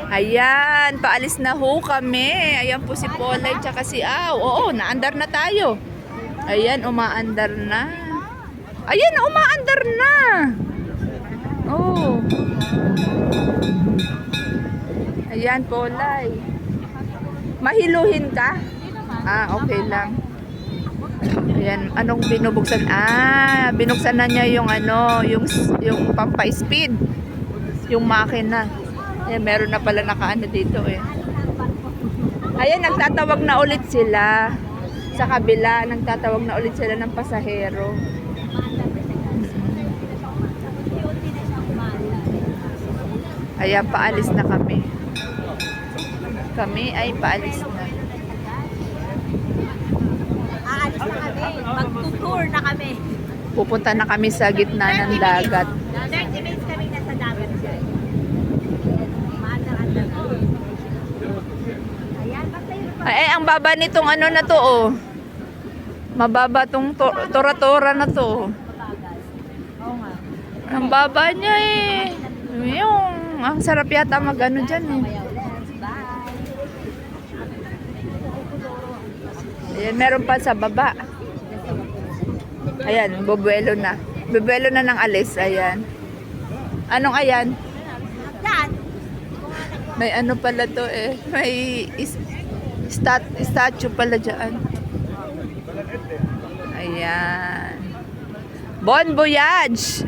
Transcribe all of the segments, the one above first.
Ayan, paalis na ho kami. Ayan po si Polay tsaka si Aw. Oo, naandar na tayo. Ayan, umaandar na. Ayan, umaandar na. Oh. Ayan, Polay. Mahiluhin ka? Ah, okay lang. Ayan, anong binubuksan? Ah, binuksan na niya yung ano, yung pampa-speed. Yung makina. Ayan, meron na pala nakaano dito eh. Ayan, nagtatawag na ulit sila. Sa kabila, nagtatawag na ulit sila ng pasahero. Ayan, paalis na kami. Kami ay paalis na. Aalis na kami. Mag-tour na kami. Pupunta na kami sa gitna ng dagat. 30 minutes kami nasa dagat. Ay, ang baba nitong ano na to, oh. Mababa tong tora-tora na to. Oo nga. Ang baba niya eh. Yung, ang sarap yata mag-ano dyan eh. Ayan, meron pa sa baba. Ayan, bubuelo na. Bubuelo na ng alis, ayan. Anong ayan? May ano pala to eh. May statue pala dyan. Ayan. Bon voyage!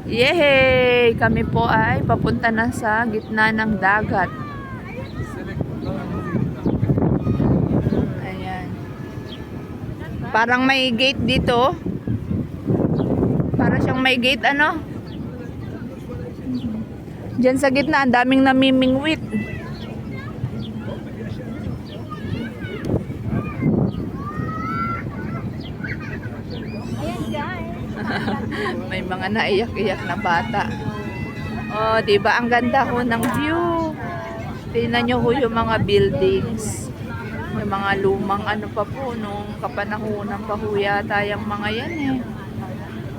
Yehey! Kami po ay papunta na sa gitna ng dagat. Ayan. Parang may gate dito. Para siyang may gate ano? Diyan sa gitna, ang daming namimingwit. Ayan guys. May mga naiyak-iyak na bata. Oh, 'di ba ang ganda ho ng view. Tingnan niyo ho yung mga buildings. Yung mga lumang ano pa po nung kapanahunan pa ho yata yung mga yan eh.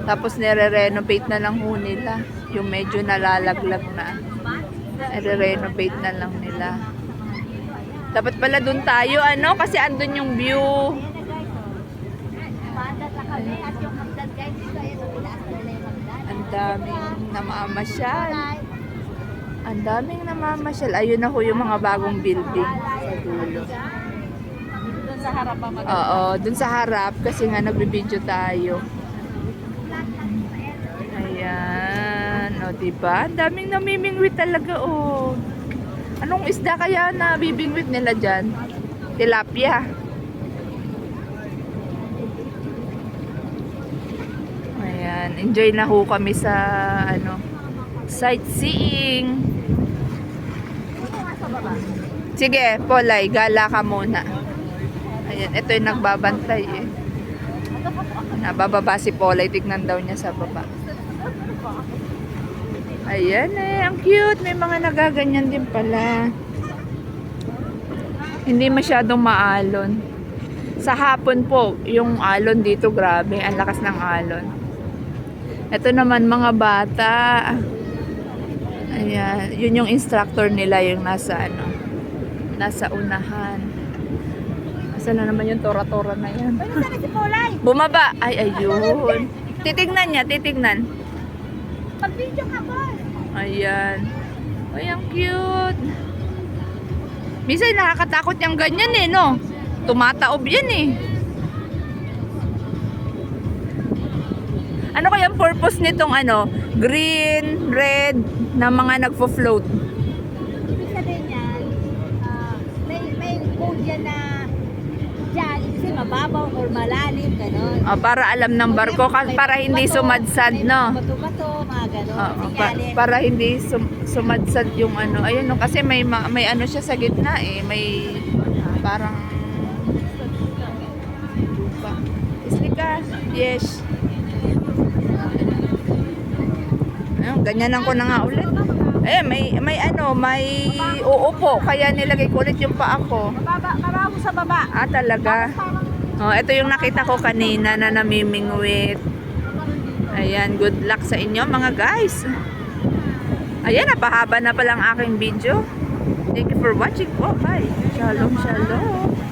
Tapos nire-renovate na lang ho nila. Yung medyo nalalaglag na. Nire-renovate na lang nila. Dapat pala dun tayo ano kasi andun yung view. Ang daming namamasyal. Ang daming namamasyal. Ayun na ho yung mga bagong building sa dulo. Doon sa harap pa maganda. Oo, dun sa harap kasi nga nagbibideo tayo. Ayan. O, diba? Ang daming namimingwit talaga, oh. Anong isda kaya na bibingwit nila dyan? Tilapia. Ayan. Enjoy na ho kami sa, ano, sightseeing. Sige, Polay, gala ka muna. Ayan, ito yung nagbabantay eh. Nabababa si Polay, tignan daw niya sa baba. Ayan eh, ang cute. May mga nagaganyan din pala. Hindi masyadong maalon. Sa hapon po, yung alon dito grabe. Ang lakas ng alon. Ito naman mga bata. Ayan, yun yung instructor nila yung nasa ano, nasa unahan. Asa na naman yung tora-tora na yan. Ano sana si Polay? Bumaba. Ay, ayun. Titignan niya, titignan. Pag-video ka po. Ayan. Ay, ang cute. Minsan nakakatakot yung ganyan eh, no? Tumataob yan eh. Ano kaya ang purpose nitong ano? Green, red, na mga nagfo-float? Ibig sabihin yan, may code yan na dyan, kasi mababaw or malalim, gano'n. Para alam ng barko, para hindi sumadsad, no? Bato-bato, mga gano'n. Oo, Sinyales. para hindi sumadsad yung ano. Ayun, no? Kasi may ano siya sa gitna eh. May parang lupa. Islika. Yes. Ayun, ganyan ko na nga ulit. Eh, may ano, may uupo. Kaya nilagay ko ulit yung paa ko. Mababaw sa baba. Ah, talaga? Oh, ito yung nakita ko kanina na namimingwit. Ayan, good luck sa inyo mga guys. Ayan, napahaba na palang aking video. Thank you for watching po. Bye. Shalom, shalom.